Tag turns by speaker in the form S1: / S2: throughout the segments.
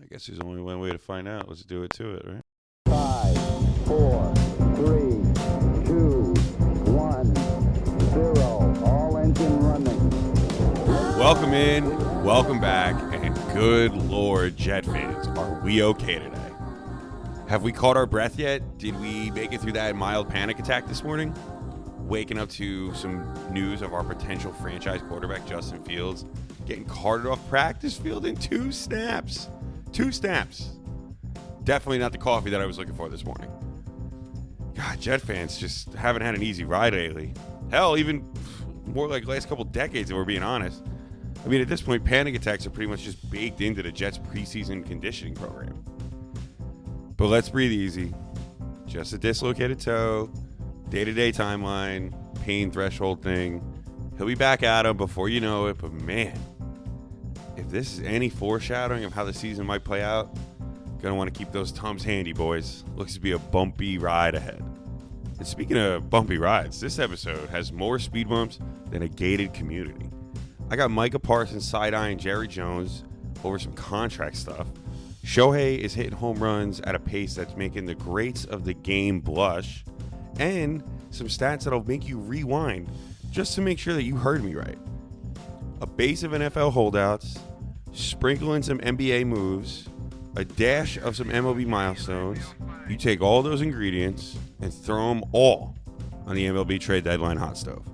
S1: I guess there's only one way to find out. Let's do it to it, right?
S2: 5, 4, 3, 2, 1, 0. All engine running.
S1: Welcome in, welcome back, and good Lord, Jet fans, are we okay today? Have we caught our breath yet? Did we make it through that mild panic attack this morning? Waking up to some news of our potential franchise quarterback, Justin Fields, getting carted off practice field in 2 snaps. 2 snaps. Definitely not the coffee that I was looking for this morning. God, Jet fans just haven't had an easy ride lately. Hell, even more like the last couple decades, if we're being honest. I mean, at this point, panic attacks are pretty much just baked into the Jets' preseason conditioning program. But let's breathe easy. Just a dislocated toe, day-to-day timeline, pain threshold thing. He'll be back at him before you know it, but man, if this is any foreshadowing of how the season might play out, gonna want to keep those Tums handy, boys. Looks to be a bumpy ride ahead. And speaking of bumpy rides, this episode has more speed bumps than a gated community. I got Micah Parsons side-eyeing Jerry Jones over some contract stuff. Shohei is hitting home runs at a pace that's making the greats of the game blush. And some stats that'll make you rewind just to make sure that you heard me right. A base of NFL holdouts, sprinkle in some NBA moves, a dash of some MLB milestones. You take all those ingredients and throw them all on the MLB trade deadline hot stove.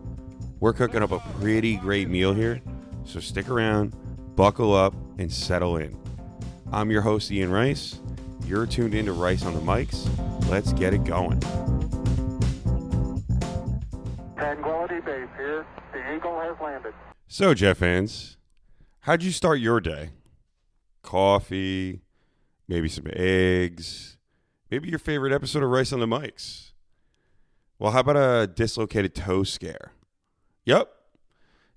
S1: We're cooking up a pretty great meal here, so stick around, buckle up, and settle in. I'm your host, Ian Rice. You're tuned in to Rice on the Mics. Let's get it going.
S3: Tranquility Base here. The Eagle has landed.
S1: So, Jet fans, how'd you start your day? Coffee, maybe some eggs, maybe your favorite episode of Rice on the Mics. Well, how about a dislocated toe scare? Yep,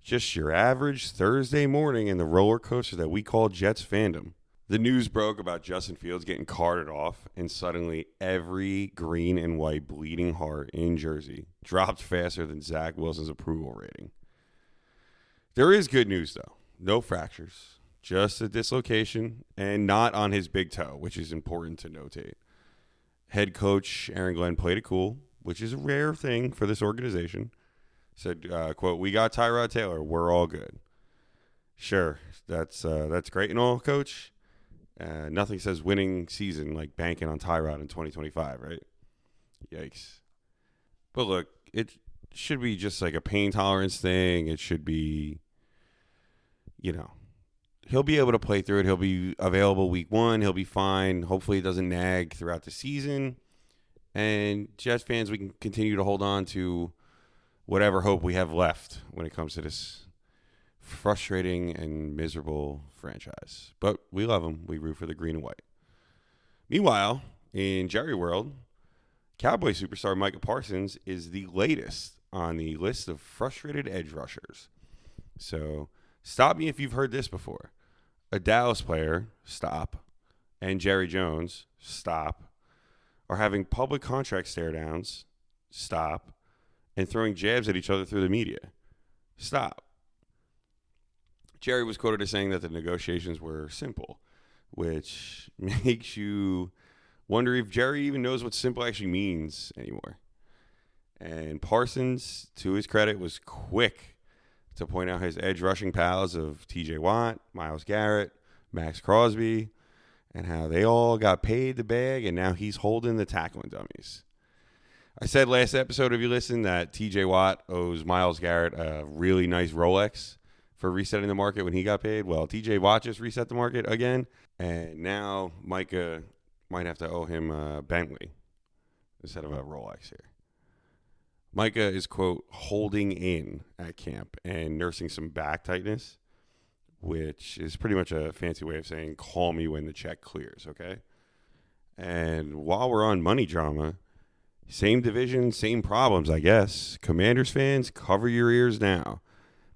S1: just your average Thursday morning in the roller coaster that we call Jets fandom. The news broke about Justin Fields getting carted off, and suddenly every green and white bleeding heart in Jersey dropped faster than Zach Wilson's approval rating. There is good news, though. No fractures, just a dislocation, and not on his big toe, which is important to notate. Head coach Aaron Glenn played it cool, which is a rare thing for this organization. Said, quote, "We got Tyrod Taylor. We're all good." Sure, that's great and all, coach. Nothing says winning season like banking on Tyrod in 2025, right? Yikes. But look, it should be just like a pain tolerance thing. It should be, he'll be able to play through it. He'll be available week 1. He'll be fine. Hopefully it doesn't nag throughout the season. And Jets fans, we can continue to hold on to whatever hope we have left when it comes to this frustrating and miserable franchise. But we love them. We root for the green and white. Meanwhile, in Jerry World, Cowboy superstar Micah Parsons is the latest on the list of frustrated edge rushers. So stop me if you've heard this before. A Dallas player, stop, and Jerry Jones, stop, are having public contract stare downs, stop, and throwing jabs at each other through the media. Stop. Jerry was quoted as saying that the negotiations were simple, which makes you wonder if Jerry even knows what simple actually means anymore. And Parsons, to his credit, was quick to point out his edge rushing pals of TJ Watt, Myles Garrett, Max Crosby, and how they all got paid the bag, and now he's holding the tackling dummies. I said last episode, if you listen, that TJ Watt owes Myles Garrett a really nice Rolex for resetting the market when he got paid. Well, TJ Watt just reset the market again, and now Micah might have to owe him a Bentley instead of a Rolex here. Micah is, quote, holding in at camp and nursing some back tightness, which is pretty much a fancy way of saying call me when the check clears, okay? And while we're on money drama, same division, same problems, I guess. Commanders fans, cover your ears now,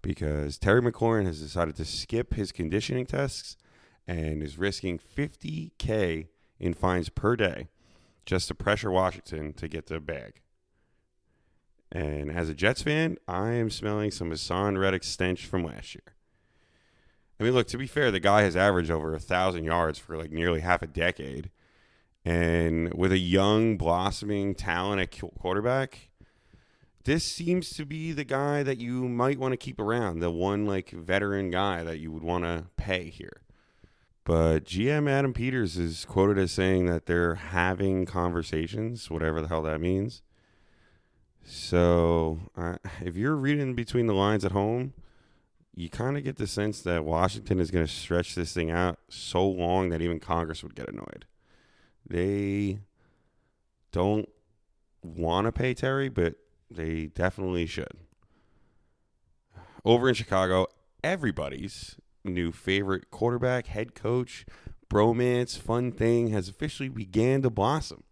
S1: because Terry McLaurin has decided to skip his conditioning tests and is risking $50,000 in fines per day just to pressure Washington to get the bag. And as a Jets fan, I am smelling some Hassan Reddick stench from last year. I mean, look, to be fair, the guy has averaged over 1,000 yards for like nearly half a decade. And with a young, blossoming talent at quarterback, this seems to be the guy that you might want to keep around, the one like veteran guy that you would want to pay here. But GM Adam Peters is quoted as saying that they're having conversations, whatever the hell that means. So if you're reading between the lines at home, you kind of get the sense that Washington is going to stretch this thing out so long that even Congress would get annoyed. They don't want to pay Terry, but they definitely should. Over in Chicago, everybody's new favorite quarterback, head coach, bromance, fun thing has officially began to blossom.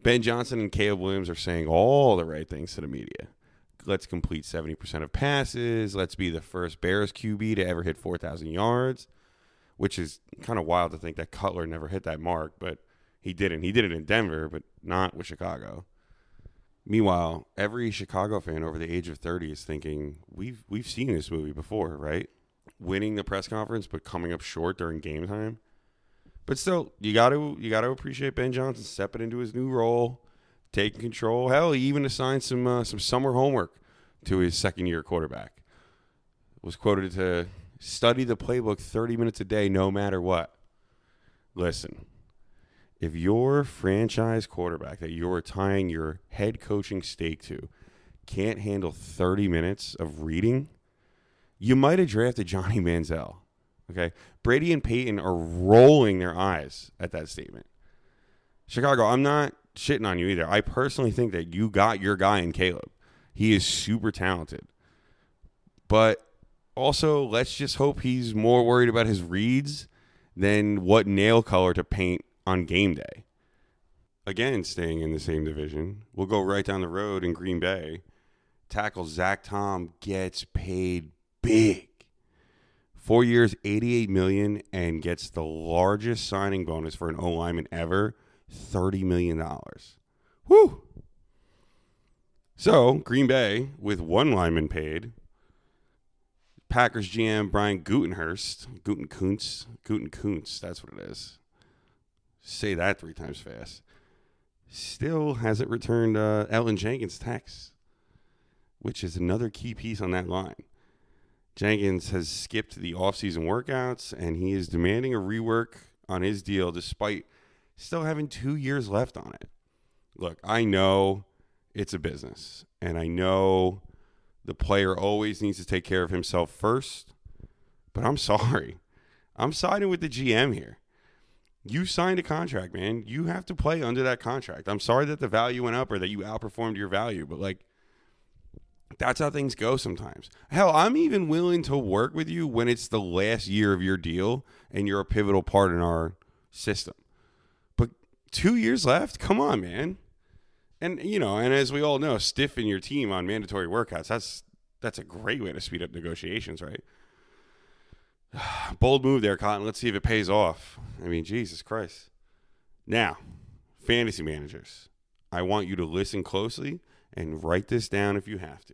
S1: Ben Johnson and Caleb Williams are saying all the right things to the media. Let's complete 70% of passes. Let's be the first Bears QB to ever hit 4,000 yards, which is kind of wild to think that Cutler never hit that mark, but he didn't. He did it in Denver, but not with Chicago. Meanwhile, every Chicago fan over the age of 30 is thinking, we've seen this movie before, right? Winning the press conference, but coming up short during game time. But still, you got to appreciate Ben Johnson stepping into his new role, taking control. Hell, he even assigned some summer homework to his second-year quarterback. Was quoted to study the playbook 30 minutes a day, no matter what. Listen, if your franchise quarterback that you're tying your head coaching stake to can't handle 30 minutes of reading, you might have drafted Johnny Manziel. Okay, Brady and Peyton are rolling their eyes at that statement. Chicago, I'm not shitting on you either. I personally think that you got your guy in Caleb. He is super talented. But also, let's just hope he's more worried about his reads than what nail color to paint on game day. Again, staying in the same division, we'll go right down the road in Green Bay. Tackle Zach Tom gets paid big. 4 years, $88 million, and gets the largest signing bonus for an O-lineman ever, $30 million. Woo! So, Green Bay, with one lineman paid, Packers GM Brian Gutekunst, that's what it is. Say that 3 times fast. Still hasn't returned Elton Jenkins' text, which is another key piece on that line. Jenkins has skipped the offseason workouts, and he is demanding a rework on his deal despite still having 2 years left on it. Look, I know it's a business, and I know the player always needs to take care of himself first, but I'm sorry. I'm siding with the GM here. You signed a contract, man. You have to play under that contract. I'm sorry that the value went up or that you outperformed your value, but like, that's how things go sometimes. Hell, I'm even willing to work with you when it's the last year of your deal and you're a pivotal part in our system. But 2 years left? Come on, man. And, you know, and as we all know, stiffen your team on mandatory workouts. That's a great way to speed up negotiations, right? Bold move there, Cotton. Let's see if it pays off. I mean, Jesus Christ. Now, fantasy managers, I want you to listen closely and write this down if you have to,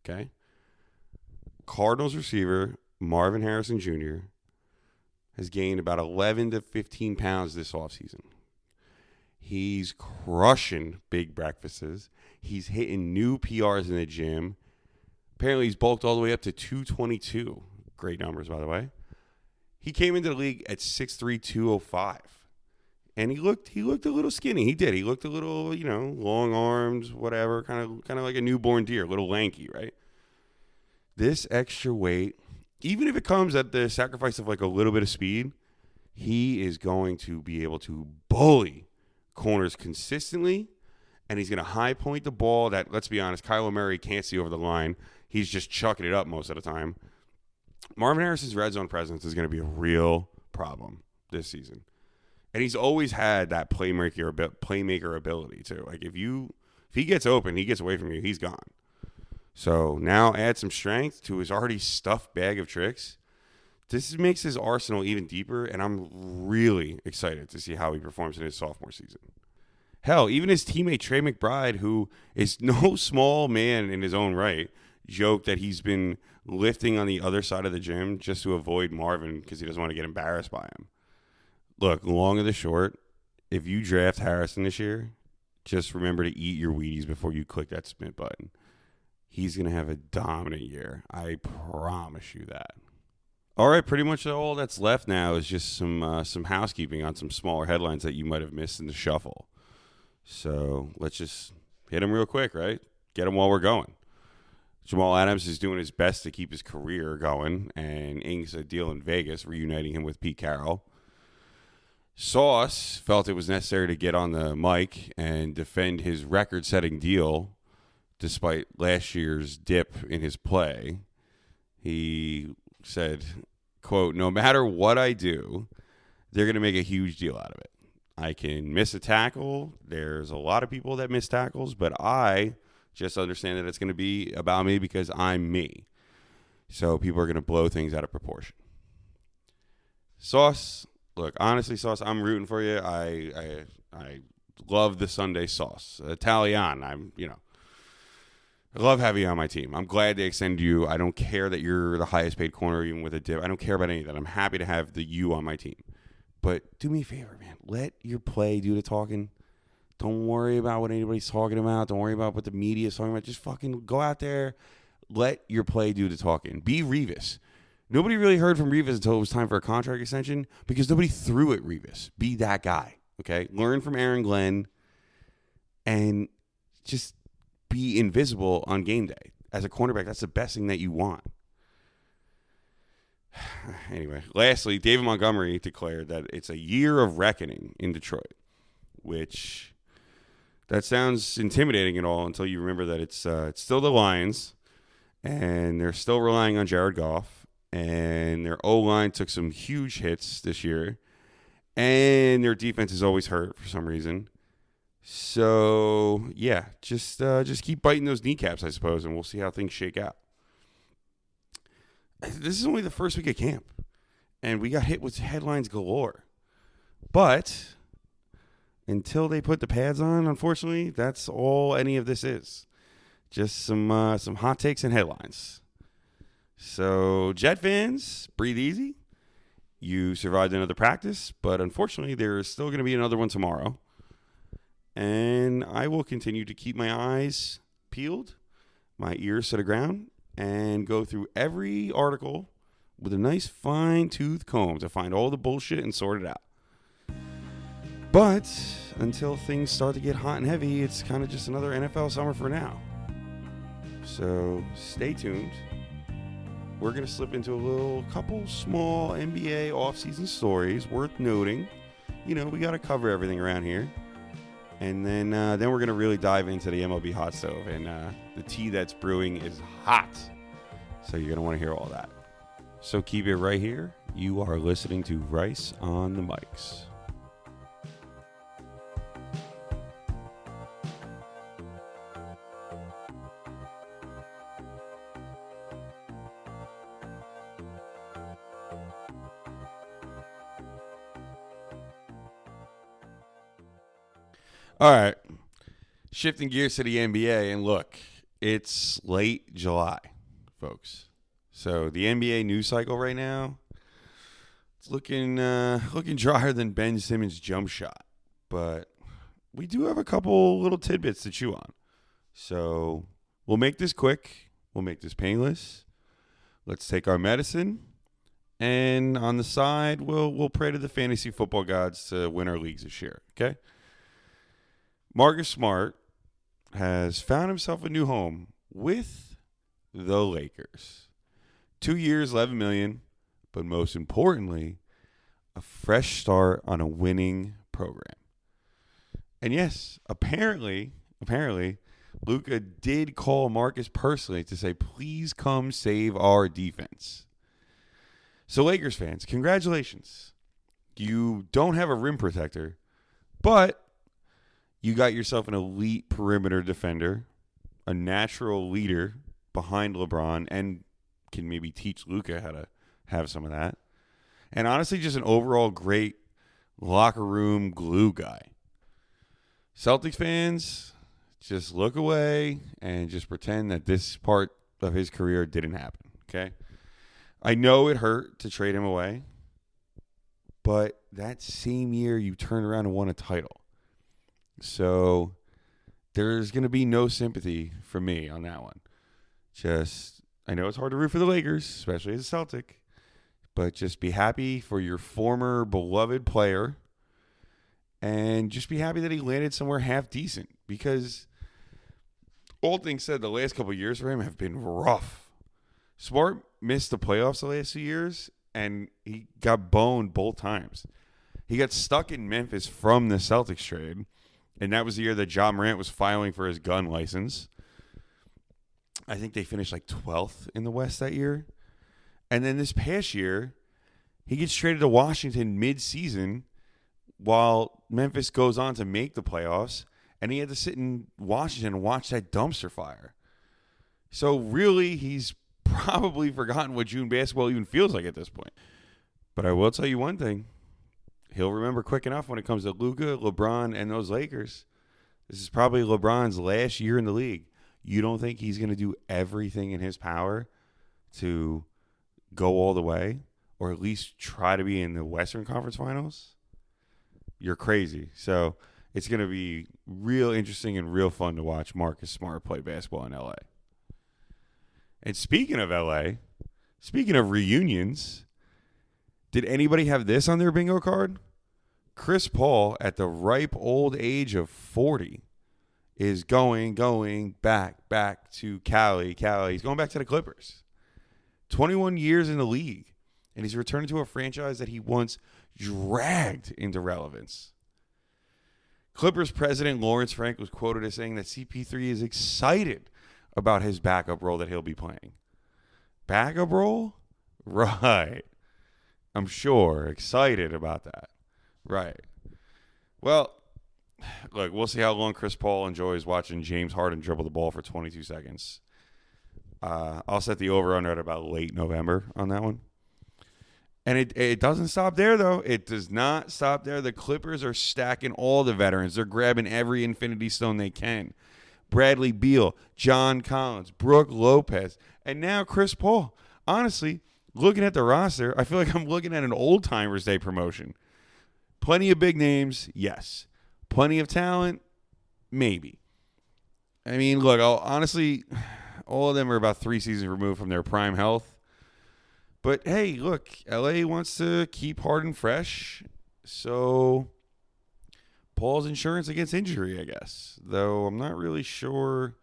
S1: okay? Cardinals receiver Marvin Harrison Jr. has gained about 11 to 15 pounds this offseason. He's crushing big breakfasts. He's hitting new PRs in the gym. Apparently, he's bulked all the way up to 222. Great numbers, by the way. He came into the league at 6'3", 205. And he looked a little skinny. He did. He looked a little, you know, long arms, whatever, kind of like a newborn deer, a little lanky, right? This extra weight, even if it comes at the sacrifice of like a little bit of speed, he is going to be able to bully corners consistently, and he's going to high point the ball that, let's be honest, Kyler Murray can't see over the line. He's just chucking it up most of the time. Marvin Harrison's red zone presence is going to be a real problem this season. And he's always had that playmaker ability too. Like if he gets open, he gets away from you, he's gone. So now add some strength to his already stuffed bag of tricks. This makes his arsenal even deeper, and I'm really excited to see how he performs in his sophomore season. Hell, even his teammate Trey McBride, who is no small man in his own right, joke that he's been lifting on the other side of the gym just to avoid Marvin because he doesn't want to get embarrassed by him. Look, long of the short, if you draft Harrison this year, just remember to eat your Wheaties before you click that submit button. He's going to have a dominant year. I promise you that. All right, pretty much all that's left now is just some housekeeping on some smaller headlines that you might have missed in the shuffle. So let's just hit them real quick, right? Get them while we're going. Jamal Adams is doing his best to keep his career going and inks a deal in Vegas, reuniting him with Pete Carroll. Sauce felt it was necessary to get on the mic and defend his record-setting deal despite last year's dip in his play. He said, quote, "No matter what I do, they're going to make a huge deal out of it. I can miss a tackle. There's a lot of people that miss tackles, but I just understand that it's going to be about me because I'm me. So people are going to blow things out of proportion." Sauce, look, honestly, Sauce, I'm rooting for you. I love the Sunday Sauce. Italian, I love having you on my team. I'm glad they extend you. I don't care that you're the highest paid corner, even with a dip. I don't care about any of that. I'm happy to have you on my team. But do me a favor, man. Let your play do the talking. Don't worry about what anybody's talking about. Don't worry about what the media is talking about. Just fucking go out there. Let your play do the talking. Be Revis. Nobody really heard from Revis until it was time for a contract extension because nobody threw at Revis. Be that guy, okay? Learn from Aaron Glenn and just be invisible on game day. As a cornerback, that's the best thing that you want. Anyway, lastly, David Montgomery declared that it's a year of reckoning in Detroit, which that sounds intimidating and all until you remember that it's still the Lions, and they're still relying on Jared Goff, and their O-line took some huge hits this year, and their defense is always hurt for some reason. So, yeah, just keep biting those kneecaps, I suppose, and we'll see how things shake out. This is only the first week of camp, and we got hit with headlines galore. But until they put the pads on, unfortunately, that's all any of this is. Just some hot takes and headlines. So, Jet fans, breathe easy. You survived another practice, but unfortunately, there's still going to be another one tomorrow. And I will continue to keep my eyes peeled, my ears to the ground, and go through every article with a nice fine-tooth comb to find all the bullshit and sort it out. But until things start to get hot and heavy, it's kind of just another NFL summer for now. So stay tuned. We're going to slip into a couple small NBA offseason stories worth noting. You know, we got to cover everything around here. And then we're going to really dive into the MLB hot stove. And the tea that's brewing is hot. So you're going to want to hear all that. So keep it right here. You are listening to Rice on the Mics. All right, shifting gears to the NBA, and look, it's late July, folks. So the NBA news cycle right now, it's looking drier than Ben Simmons' jump shot. But we do have a couple little tidbits to chew on. So we'll make this quick. We'll make this painless. Let's take our medicine, and on the side, we'll pray to the fantasy football gods to win our leagues this year. Okay. Marcus Smart has found himself a new home with the Lakers. 2 years, $11 million, but most importantly, a fresh start on a winning program. And yes, apparently, Luka did call Marcus personally to say, please come save our defense. So Lakers fans, congratulations. You don't have a rim protector, but you got yourself an elite perimeter defender, a natural leader behind LeBron, and can maybe teach Luka how to have some of that. And honestly, just an overall great locker room glue guy. Celtics fans, just look away and just pretend that this part of his career didn't happen, okay? I know it hurt to trade him away, but that same year you turned around and won a title. So there's going to be no sympathy from me on that one. I know it's hard to root for the Lakers, especially as a Celtic, but just be happy for your former beloved player and just be happy that he landed somewhere half decent, because all things said, the last couple of years for him have been rough. Smart missed the playoffs the last 2 years, and he got boned both times. He got stuck in Memphis from the Celtics trade, and that was the year that Ja Morant was filing for his gun license. I think they finished like 12th in the West that year. And then this past year, he gets traded to Washington mid-season while Memphis goes on to make the playoffs, and he had to sit in Washington and watch that dumpster fire. So really, he's probably forgotten what June basketball even feels like at this point. But I will tell you one thing. He'll remember quick enough when it comes to Luka, LeBron, and those Lakers. This is probably LeBron's last year in the league. You don't think he's going to do everything in his power to go all the way, or at least try to be in the Western Conference Finals? You're crazy. So it's going to be real interesting and real fun to watch Marcus Smart play basketball in L.A. And speaking of L.A., speaking of reunions, did anybody have this on their bingo card? Chris Paul, at the ripe old age of 40, is going back to Cali. He's going back to the Clippers. 21 years in the league, and he's returning to a franchise that he once dragged into relevance. Clippers president Lawrence Frank was quoted as saying that CP3 is excited about his backup role that he'll be playing. Backup role? Right. I'm sure. Excited about that. Right. Well, look, we'll see how long Chris Paul enjoys watching James Harden dribble the ball for 22 seconds. I'll set the over-under at about late November on that one. And it doesn't stop there, though. It does not stop there. The Clippers are stacking all the veterans. They're grabbing every infinity stone they can. Bradley Beal, John Collins, Brooke Lopez, and now Chris Paul. Honestly, looking at the roster, I feel like I'm looking at an old-timers day promotion. Plenty of big names, yes. Plenty of talent, maybe. I mean, look, honestly, all of them are about 3 seasons removed from their prime health. But, hey, look, LA wants to keep Harden fresh, so Paul's insurance against injury, I guess. Though I'm not really sure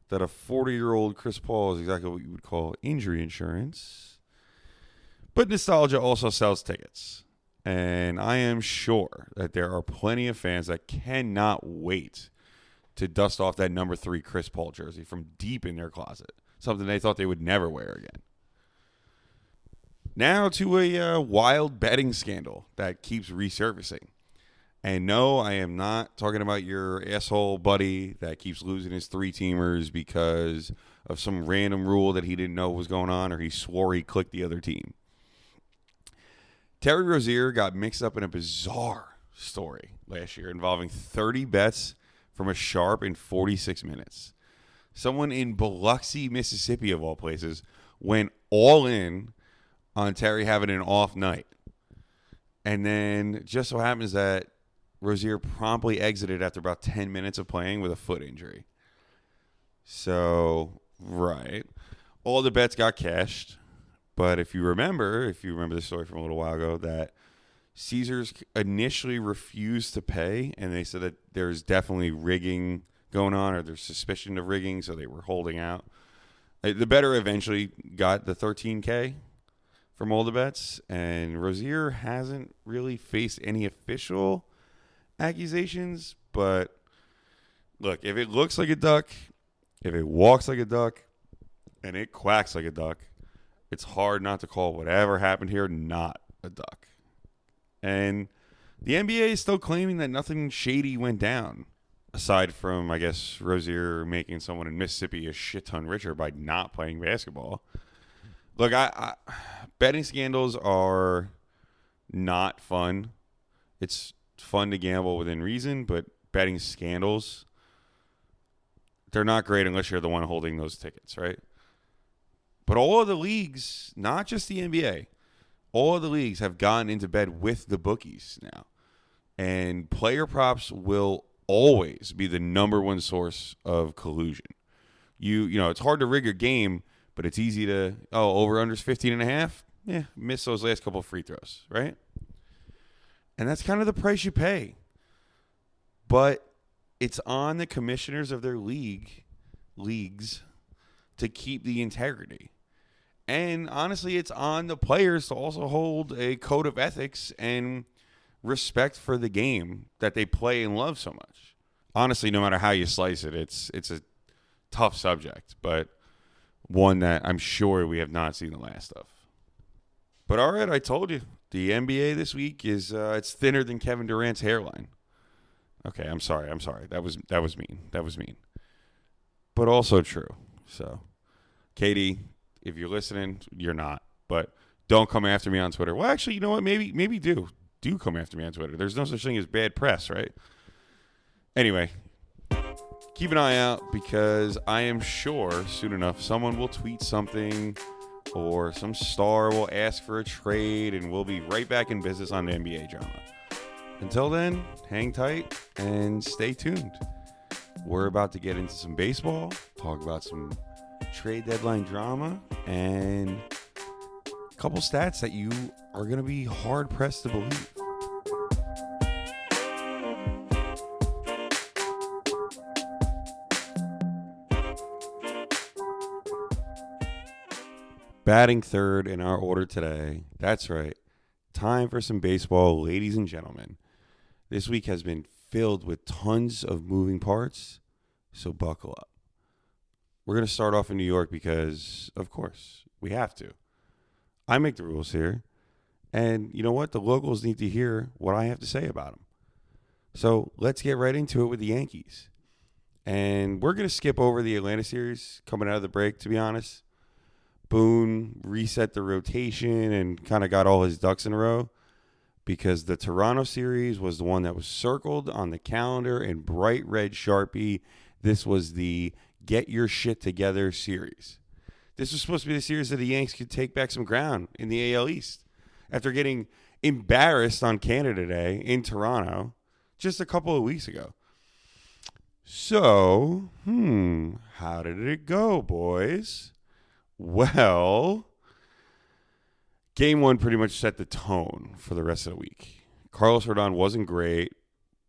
S1: that a 40-year-old Chris Paul is exactly what you would call injury insurance. But nostalgia also sells tickets. And I am sure that there are plenty of fans that cannot wait to dust off that number 3 Chris Paul jersey from deep in their closet. Something they thought they would never wear again. Now to a wild betting scandal that keeps resurfacing. And no, I am not talking about your asshole buddy that keeps losing his 3-teamers because of some random rule that he didn't know was going on, or he swore he clicked the other team. Terry Rozier got mixed up in a bizarre story last year involving 30 bets from a sharp in 46 minutes. Someone in Biloxi, Mississippi, of all places, went all in on Terry having an off night. And then just so happens that Rozier promptly exited after about 10 minutes of playing with a foot injury. So, right. All the bets got cashed. But if you remember the story from a little while ago, that Caesars initially refused to pay, and they said that there's definitely rigging going on, or there's suspicion of rigging, so they were holding out. The bettor eventually got the $13K from all the bets, and Rozier hasn't really faced any official accusations, but look, if it looks like a duck, if it walks like a duck, and it quacks like a duck, it's hard not to call whatever happened here not a duck. And the NBA is still claiming that nothing shady went down, aside from, I guess, Rozier making someone in Mississippi a shit ton richer by not playing basketball. Look, betting scandals are not fun. It's fun to gamble within reason, but betting scandals, they're not great unless you're the one holding those tickets, right? But all of the leagues, not just the NBA, all of the leagues have gotten into bed with the bookies now. And player props will always be the number one source of collusion. You know, it's hard to rig your game, but it's easy to, over-unders 15.5? Yeah, miss those last couple of free throws, right? And that's kind of the price you pay. But it's on the commissioners of their leagues to keep the integrity. And honestly, it's on the players to also hold a code of ethics and respect for the game that they play and love so much. Honestly, no matter how you slice it, it's a tough subject, but one that I'm sure we have not seen the last of. But all right, I told you, the NBA this week is it's thinner than Kevin Durant's hairline. Okay, I'm sorry. That was mean. But also true. So, Katie, if you're listening, you're not. But don't come after me on Twitter. Well, actually, you know what? Maybe do come after me on Twitter. There's no such thing as bad press, right? Anyway, keep an eye out because I am sure soon enough someone will tweet something or some star will ask for a trade and we'll be right back in business on the NBA drama. Until then, hang tight and stay tuned. We're about to get into some baseball, talk about some trade deadline drama, and a couple stats that you are going to be hard-pressed to believe. Batting third in our order today. That's right. Time for some baseball, ladies and gentlemen. This week has been filled with tons of moving parts, so buckle up. We're going to start off in New York because, of course, we have to. I make the rules here, and you know what? The locals need to hear what I have to say about them. So let's get right into it with the Yankees. And we're going to skip over the Atlanta series coming out of the break, to be honest. Boone reset the rotation and kind of got all his ducks in a row because the Toronto series was the one that was circled on the calendar in bright red Sharpie. This was the get your shit together series. This was supposed to be the series that the Yanks could take back some ground in the AL East after getting embarrassed on Canada Day in Toronto just a couple of weeks ago. So, how did it go, boys? Well, game one pretty much set the tone for the rest of the week. Carlos Rodon wasn't great,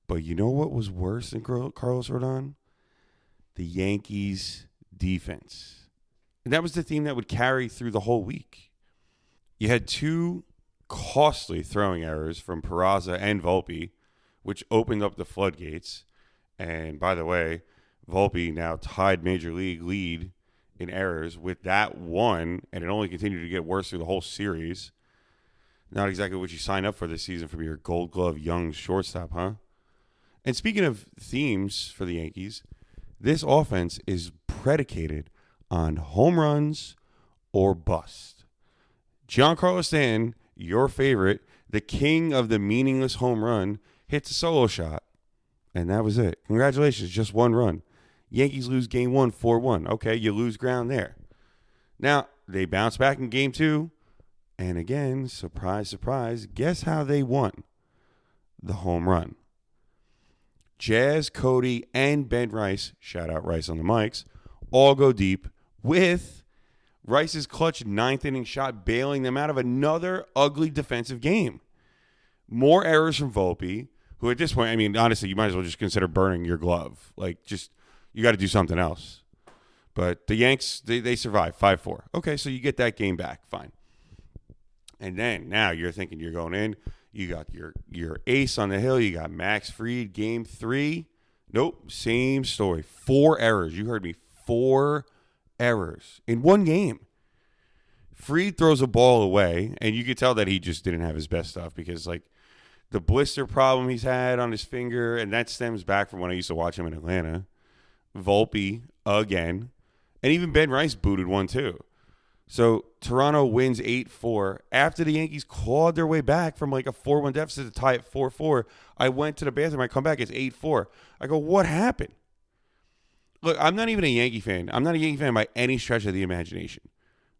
S1: but you know what was worse than Carlos Rodon? The Yankees' defense. And that was the theme that would carry through the whole week. You had two costly throwing errors from Peraza and Volpe, which opened up the floodgates. And by the way, Volpe now tied Major League lead in errors with that one, and it only continued to get worse through the whole series. Not exactly what you signed up for this season from your Gold Glove young shortstop, huh? And speaking of themes for the Yankees, this offense is predicated on home runs or bust. Giancarlo Stanton, your favorite, the king of the meaningless home run, hits a solo shot, and that was it. Congratulations, just one run. Yankees lose game one, 4-1. Okay, you lose ground there. Now, they bounce back in game two. And again, surprise, surprise, guess how they won? The home run. Jazz, Cody, and Ben Rice, shout out Rice on the mics, all go deep with Rice's clutch ninth inning shot bailing them out of another ugly defensive game. More errors from Volpe, who at this point, I mean, honestly, you might as well just consider burning your glove. You got to do something else. But the Yanks, they survive 5-4. Okay, so you get that game back. Fine. And then now you're thinking you're going in. You got your ace on the hill. You got Max Fried, game 3. Nope, same story. 4 errors. You heard me. 4 errors in one game. Fried throws a ball away, and you could tell that he just didn't have his best stuff because, the blister problem he's had on his finger, and that stems back from when I used to watch him in Atlanta. Volpe again, and even Ben Rice booted one too. So Toronto wins 8-4 after the Yankees clawed their way back from a 4-1 deficit to tie it 4-4. I went to the bathroom. I come back. It's 8-4. I go, what happened? Look, I'm not even a Yankee fan. I'm not a Yankee fan by any stretch of the imagination.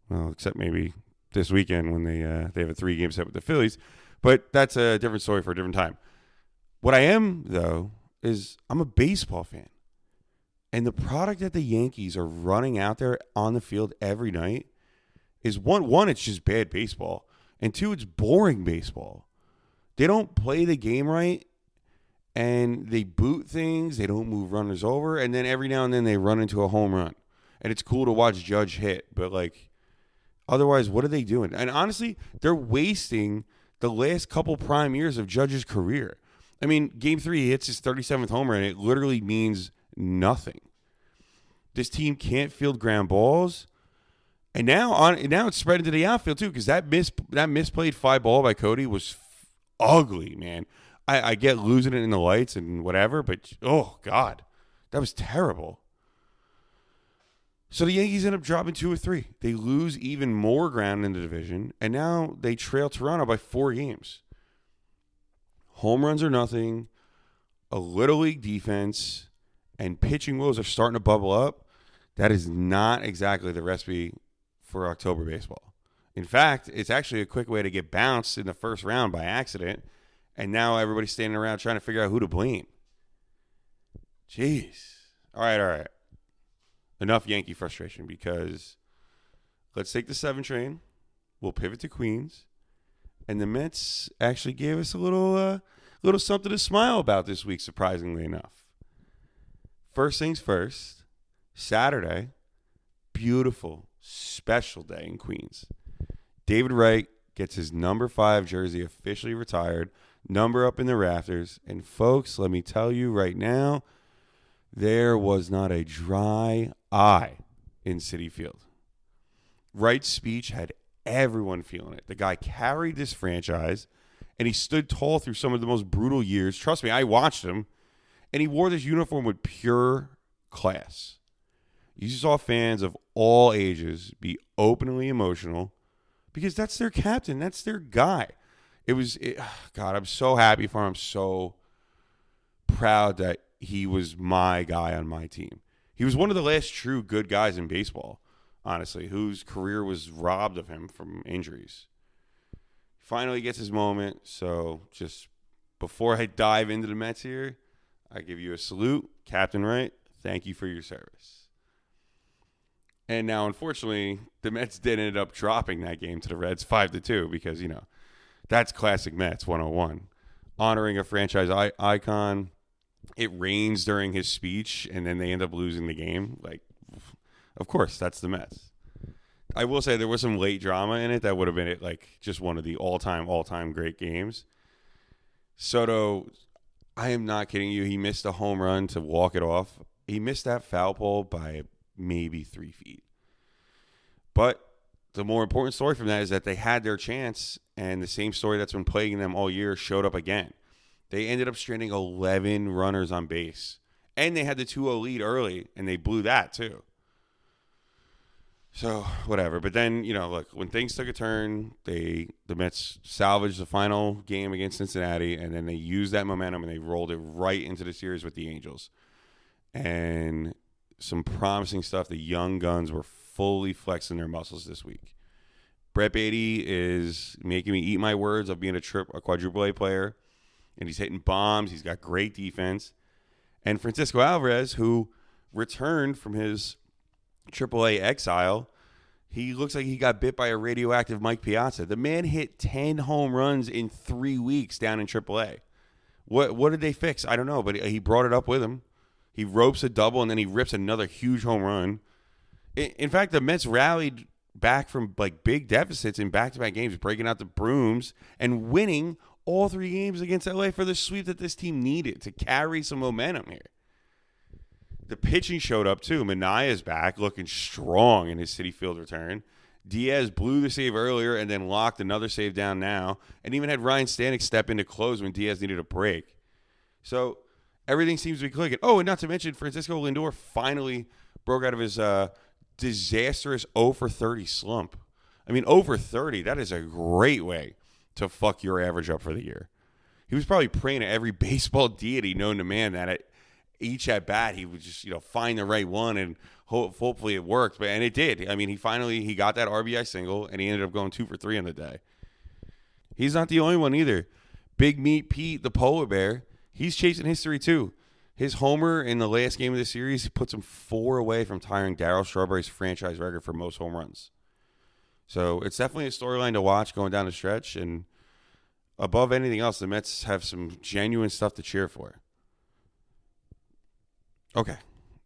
S1: Well, except maybe this weekend when they have a 3-game set with the Phillies. But that's a different story for a different time. What I am, though, is I'm a baseball fan. And the product that the Yankees are running out there on the field every night is, one, it's just bad baseball. And 2, it's boring baseball. They don't play the game right, and they boot things. They don't move runners over. And then every now and then they run into a home run. And it's cool to watch Judge hit. But, like, otherwise, what are they doing? And honestly, they're wasting the last couple prime years of Judge's career. I mean, Game 3, he hits his 37th homer, and it literally means nothing. This team can't field ground balls. And now it's spread into the outfield, too, because that misplayed fly ball by Cody was ugly, man. I get losing it in the lights and whatever, but, oh, God, that was terrible. So the Yankees end up dropping 2 or 3. They lose even more ground in the division, and now they trail Toronto by 4 games. Home runs are nothing, a little league defense, and pitching woes are starting to bubble up. That is not exactly the recipe for October baseball. In fact, it's actually a quick way to get bounced in the first round by accident, and now everybody's standing around trying to figure out who to blame. Jeez. All right. Enough Yankee frustration, because let's take the 7 train. We'll pivot to Queens. And the Mets actually gave us a little something to smile about this week, surprisingly enough. First things first, Saturday, beautiful, special day in Queens. David Wright gets his number 5 jersey officially retired, number up in the rafters. And folks, let me tell you right now, there was not a dry eye in Citi Field. Wright's speech had everyone feeling it. The guy carried this franchise, and he stood tall through some of the most brutal years. Trust me, I watched him, and he wore this uniform with pure class. You saw fans of all ages be openly emotional because that's their captain. That's their guy. God, I'm so happy for him. I'm so proud that he was my guy on my team. He was one of the last true good guys in baseball, honestly, whose career was robbed of him from injuries. Finally gets his moment. So just before I dive into the Mets here, I give you a salute. Captain Wright, thank you for your service. And now, unfortunately, the Mets did end up dropping that game to the Reds 5-2 because, that's classic Mets 101. Honoring a franchise icon. It rains during his speech, and then they end up losing the game. Like, of course, that's the Mets. I will say there was some late drama in it that would have been it, like just one of the all-time great games. Soto, I am not kidding you. He missed a home run to walk it off. He missed that foul pole by maybe 3 feet. But the more important story from that is that they had their chance, and the same story that's been plaguing them all year showed up again. They ended up stranding 11 runners on base. And they had the 2-0 lead early, and they blew that too. So, whatever. But then, look, when things took a turn, the Mets salvaged the final game against Cincinnati, and then they used that momentum, and they rolled it right into the series with the Angels. And some promising stuff. The young guns were fully flexing their muscles this week. Brett Beatty is making me eat my words of being a quadruple A player. And he's hitting bombs. He's got great defense. And Francisco Alvarez, who returned from his AAA exile, he looks like he got bit by a radioactive Mike Piazza. The man hit 10 home runs in 3 weeks down in AAA. What did they fix? I don't know, but he brought it up with him. He ropes a double, and then he rips another huge home run. In fact, the Mets rallied back from big deficits in back-to-back games, breaking out the brooms and winning all 3 games against LA for the sweep that this team needed to carry some momentum here. The pitching showed up too. Manaya's back, looking strong in his Citi Field return. Diaz blew the save earlier and then locked another save down now, and even had Ryan Stanek step in to close when Diaz needed a break. So everything seems to be clicking. Oh, and not to mention Francisco Lindor finally broke out of his disastrous 0-for-30 slump. I mean, 0-for-30, that is a great way to fuck your average up for the year. He was probably praying to every baseball deity known to man that each at bat he would just find the right one and hopefully it worked, and it did. I mean, he got that RBI single, and he ended up going 2 for 3 on the day. He's not the only one either. Big Meat Pete, the polar bear, he's chasing history too. His homer in the last game of the series puts him 4 away from tying Darryl Strawberry's franchise record for most home runs. So it's definitely a storyline to watch going down the stretch, and above anything else, the Mets have some genuine stuff to cheer for. Okay,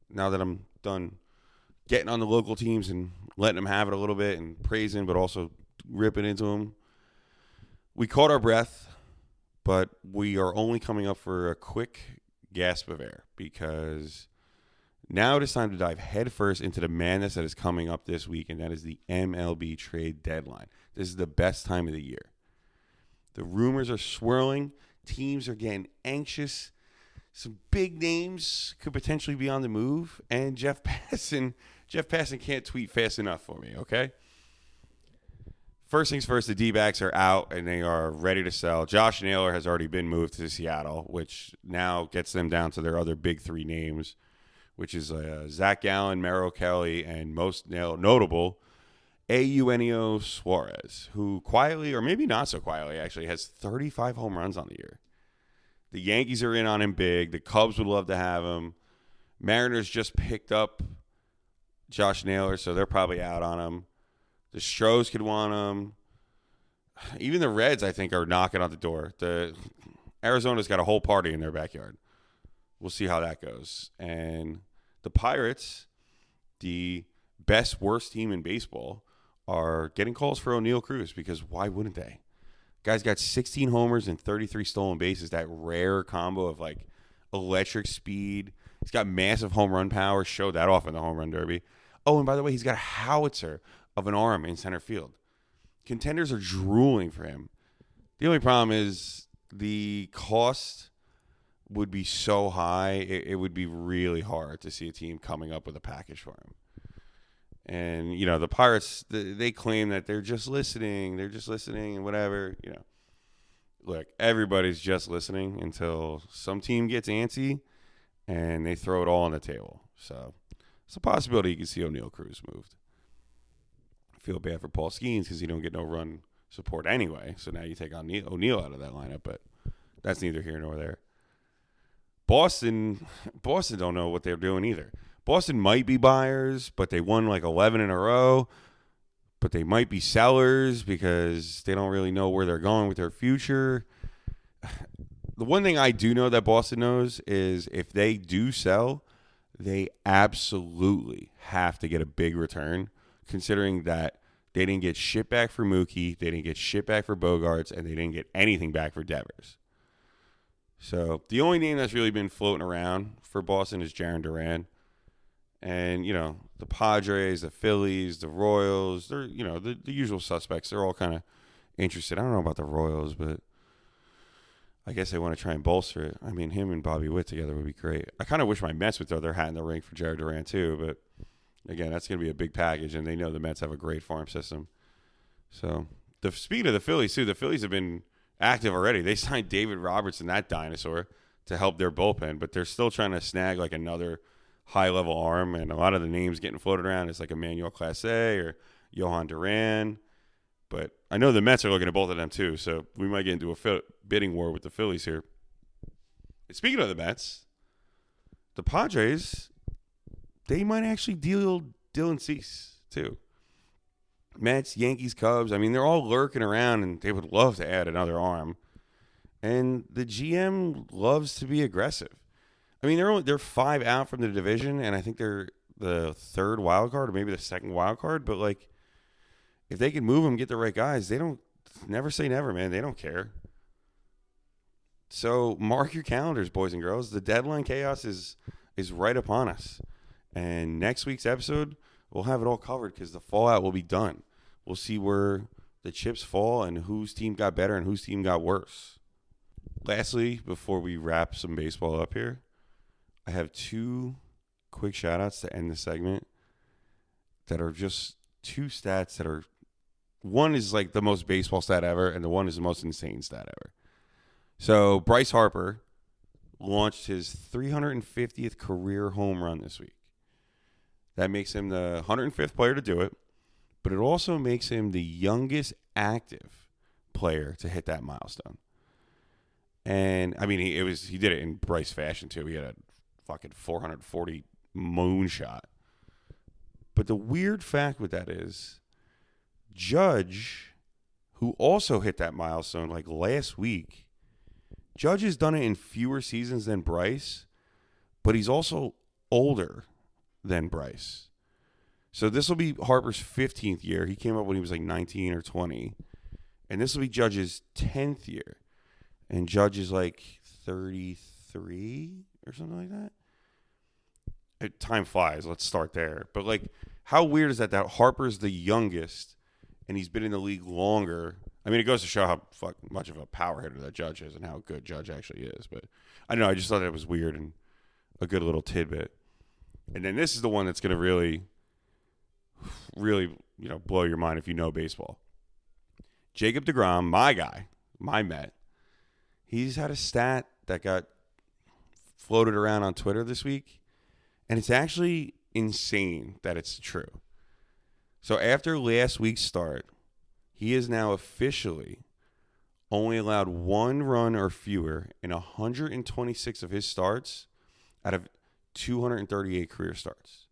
S1: now that I'm done getting on the local teams and letting them have it a little bit and praising, but also ripping into them, we caught our breath, but we are only coming up for a quick gasp of air because now it is time to dive headfirst into the madness that is coming up this week, and that is the MLB trade deadline. This is the best time of the year. The rumors are swirling. Teams are getting anxious. Some big names could potentially be on the move, and Jeff Passan can't tweet fast enough for me, okay? First things first, the D-backs are out, and they are ready to sell. Josh Naylor has already been moved to Seattle, which now gets them down to their other big 3 names, which is Zach Gallen, Merrill Kelly, and most notable, Eugenio Suarez, who quietly, or maybe not so quietly, actually, has 35 home runs on the year. The Yankees are in on him big. The Cubs would love to have him. Mariners just picked up Josh Naylor, so they're probably out on him. The Stros could want him. Even the Reds, I think, are knocking on the door. The Arizona's got a whole party in their backyard. We'll see how that goes. And the Pirates, the best, worst team in baseball, are getting calls for O'Neal Cruz because why wouldn't they? Guy's got 16 homers and 33 stolen bases, that rare combo of like electric speed. He's got massive home run power, showed that off in the home run derby. Oh, and by the way, he's got a howitzer of an arm in center field. Contenders are drooling for him. The only problem is the cost would be so high, it would be really hard to see a team coming up with a package for him. And, you know, the Pirates, they claim that they're just listening and whatever, you know. Look, everybody's just listening until some team gets antsy and they throw it all on the table. So it's a possibility you can see O'Neal Cruz moved. I feel bad for Paul Skeens because he don't get no run support anyway. So now you take on O'Neal out of that lineup, but that's neither here nor there. Boston don't know what they're doing either. Boston might be buyers, but they won like 11 in a row. But they might be sellers because they don't really know where they're going with their future. The one thing I do know that Boston knows is if they do sell, they absolutely have to get a big return, considering that they didn't get shit back for Mookie, they didn't get shit back for Bogarts, and they didn't get anything back for Devers. So the only name that's really been floating around for Boston is Jarren Duran. And, you know, the Padres, the Phillies, the Royals, they're, you know, the usual suspects. They're all kind of interested. I don't know about the Royals, but I guess they want to try and bolster it. I mean, him and Bobby Witt together would be great. I kind of wish my Mets would throw their hat in the ring for Jarren Duran, too. But, again, that's going to be a big package, and they know the Mets have a great farm system. So, speaking of the Phillies, too, the Phillies have been active already. They signed David Robertson, that dinosaur, to help their bullpen, but they're still trying to snag, like, another high-level arm, and a lot of the names getting floated around is like Emmanuel Clase or Johan Duran. But I know the Mets are looking at both of them too, so we might get into a bidding war with the Phillies here. And speaking of the Mets, the Padres, they might actually deal Dylan Cease too. Mets, Yankees, Cubs, I mean, they're all lurking around, and they would love to add another arm. And the GM loves to be aggressive. I mean, they're 5 out from the division, and I think they're the 3rd wild card or maybe the 2nd wild card. But, like, if they can move them, get the right guys, they don't – never say never, man. They don't care. So mark your calendars, boys and girls. The deadline chaos is right upon us. And next week's episode, we'll have it all covered because the fallout will be done. We'll see where the chips fall and whose team got better and whose team got worse. Lastly, before we wrap some baseball up here, I have 2 quick shout-outs to end the segment that are just 2 stats that are – one is like the most baseball stat ever, and the one is the most insane stat ever. So Bryce Harper launched his 350th career home run this week. That makes him the 105th player to do it, but it also makes him the youngest active player to hit that milestone. And I mean, he did it in Bryce fashion too. He had a fucking 440 moonshot. But the weird fact with that is, Judge, who also hit that milestone like last week, Judge has done it in fewer seasons than Bryce, but he's also older than Bryce. So this will be Harper's 15th year. He came up when he was like 19 or 20. And this will be Judge's 10th year. And Judge is like 33 or something like that. Time flies. Let's start there. But like, how weird is that Harper's the youngest and he's been in the league longer? I mean, it goes to show how much of a power hitter that Judge is and how good Judge actually is. But I don't know. I just thought that was weird and a good little tidbit. And then this is the one that's going to really, blow your mind if you know baseball. Jacob deGrom, my guy, my Met, he's had a stat that got floated around on Twitter this week. And it's actually insane that it's true. So after last week's start, he is now officially only allowed 1 run or fewer in 126 of his starts out of 238 career starts.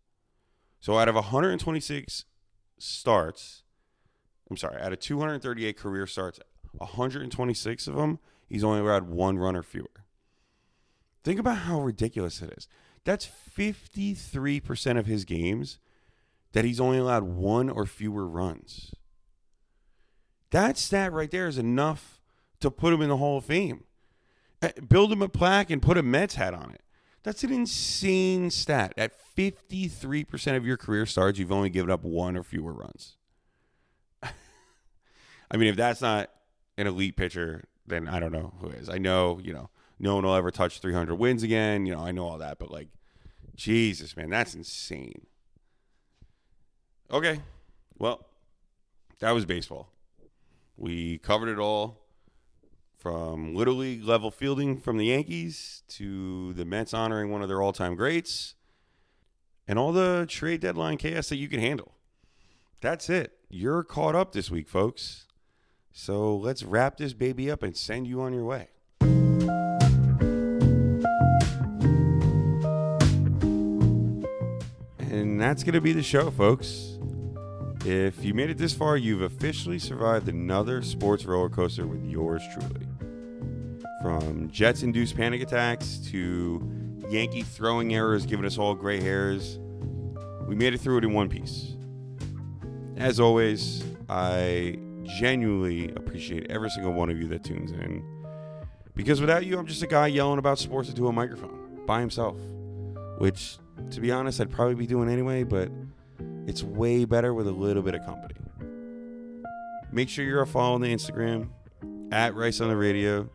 S1: So out of 126 starts, out of 238 career starts, 126 of them, he's only allowed 1 run or fewer. Think about how ridiculous it is. That's 53% of his games that he's only allowed 1 or fewer runs. That stat right there is enough to put him in the Hall of Fame. Build him a plaque and put a Mets hat on it. That's an insane stat. At 53% of your career starts, you've only given up 1 or fewer runs. I mean, if that's not an elite pitcher, then I don't know who is. I know, no one will ever touch 300 wins again. I know all that, but like, Jesus, man, that's insane. Okay, well, that was baseball. We covered it all, from Little League level fielding from the Yankees to the Mets honoring one of their all-time greats and all the trade deadline chaos that you can handle. That's it. You're caught up this week, folks. So let's wrap this baby up and send you on your way. And that's going to be the show, folks. If you made it this far, you've officially survived another sports roller coaster with yours truly. From Jets-induced panic attacks to Yankee throwing errors giving us all gray hairs, we made it through it in one piece. As always, I genuinely appreciate every single one of you that tunes in. Because without you, I'm just a guy yelling about sports into a microphone by himself. Which, to be honest, I'd probably be doing anyway, but it's way better with a little bit of company. Make sure you're following the Instagram, @RiceOnTheRadio.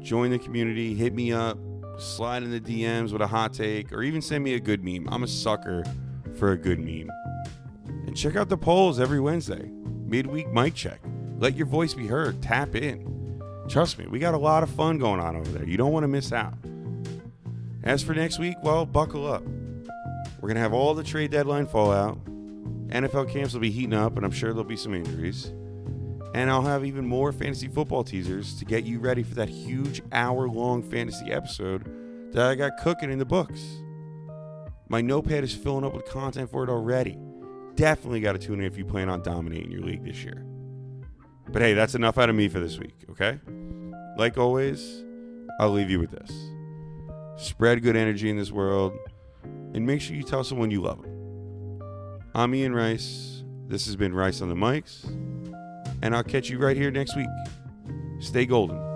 S1: Join the community, hit me up, slide in the DMs with a hot take, or even send me a good meme. I'm a sucker for a good meme. And check out the polls every Wednesday. Midweek mic check. Let your voice be heard. Tap in. Trust me, we got a lot of fun going on over there. You don't want to miss out. As for next week, well, buckle up. We're going to have all the trade deadline fallout. NFL camps will be heating up, and I'm sure there'll be some injuries. And I'll have even more fantasy football teasers to get you ready for that huge hour-long fantasy episode that I got cooking in the books. My notepad is filling up with content for it already. Definitely got to tune in if you plan on dominating your league this year. But hey, that's enough out of me for this week, okay? Like always, I'll leave you with this. Spread good energy in this world, and make sure you tell someone you love them. I'm Ian Rice. This has been Rice on the Mics, and I'll catch you right here next week. Stay golden.